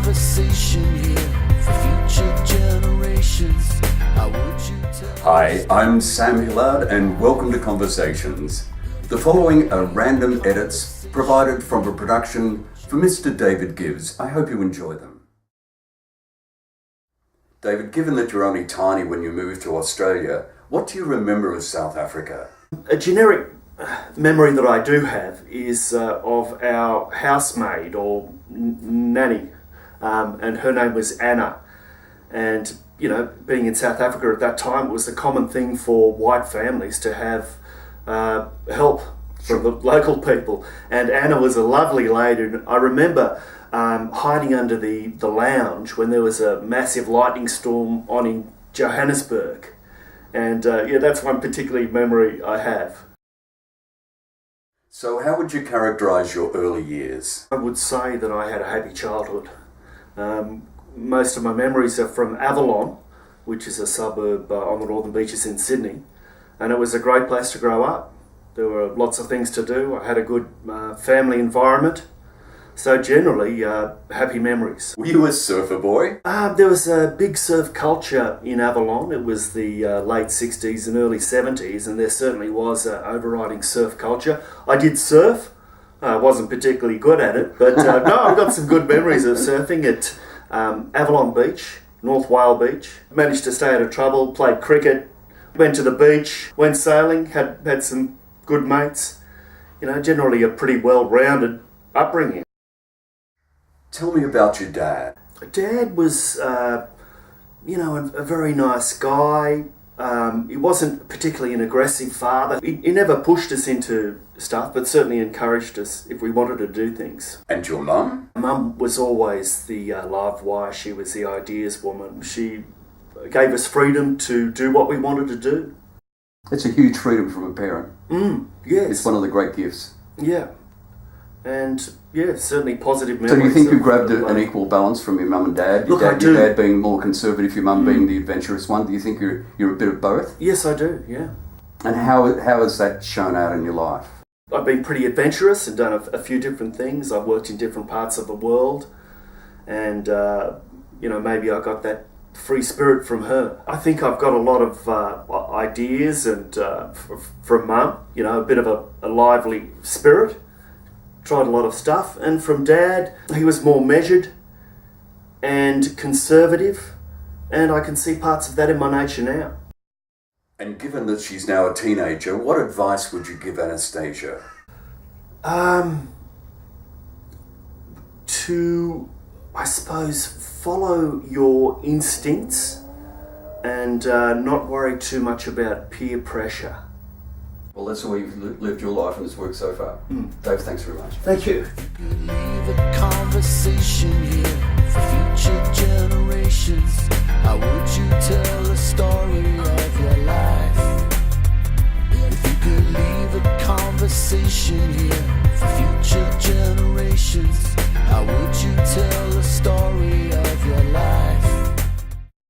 conversation here for future generations. How would you tell? Hi, I'm Sam Hillard and welcome to Conversations. The following are random edits provided from a production for Mr. David Gibbs. I hope you enjoy them. David, given that you're only tiny when you moved to Australia, what do you remember of South Africa? A generic memory that I do have is of our housemaid or nanny, and her name was Anna. And, you know, being in South Africa at that time, it was a common thing for white families to have help from the local people. And Anna was a lovely lady. And I remember hiding under the lounge when there was a massive lightning storm on in Johannesburg. And that's one particular memory I have. So how would you characterise your early years? I would say that I had a happy childhood. Most of my memories are from Avalon, which is a suburb on the Northern Beaches in Sydney. And it was a great place to grow up. There were lots of things to do. I had a good family environment. So generally, happy memories. Were you a surfer boy? There was a big surf culture in Avalon. It was the late 60s and early 70s, and there certainly was an overriding surf culture. I did surf. I wasn't particularly good at it, but no, I've got some good memories of surfing at Avalon Beach, North Whale Beach. Managed to stay out of trouble, played cricket, went to the beach, went sailing, had some good mates. You know, generally a pretty well-rounded upbringing. Tell me about your dad. Dad was, a very nice guy. He wasn't particularly an aggressive father. He never pushed us into stuff, but certainly encouraged us if we wanted to do things. And your mum? Mum was always the live wire. She was the ideas woman. She gave us freedom to do what we wanted to do. It's a huge freedom from a parent. Yes. It's one of the great gifts. Yeah. And certainly positive memories. So do you think you grabbed an equal balance from your mum and dad? Look, I do. Your dad being more conservative, your mum being the adventurous one. Do you think you're a bit of both? Yes, I do, yeah. And how has that shown out in your life? I've been pretty adventurous and done a few different things. I've worked in different parts of the world. And, maybe I got that free spirit from her. I think I've got a lot of ideas and from Mum, a bit of a lively spirit. Tried a lot of stuff. And from Dad, he was more measured and conservative. And I can see parts of that in my nature now. And given that she's now a teenager, what advice would you give Anastasia? To, I suppose, follow your instincts and not worry too much about peer pressure. Well, that's the way you've lived your life and it's worked so far. Dave, thanks very much. Thank you. Leave a conversation here for future generations. How would you tell a story of your life? If you could leave a conversation here for future generations, how would you tell a story?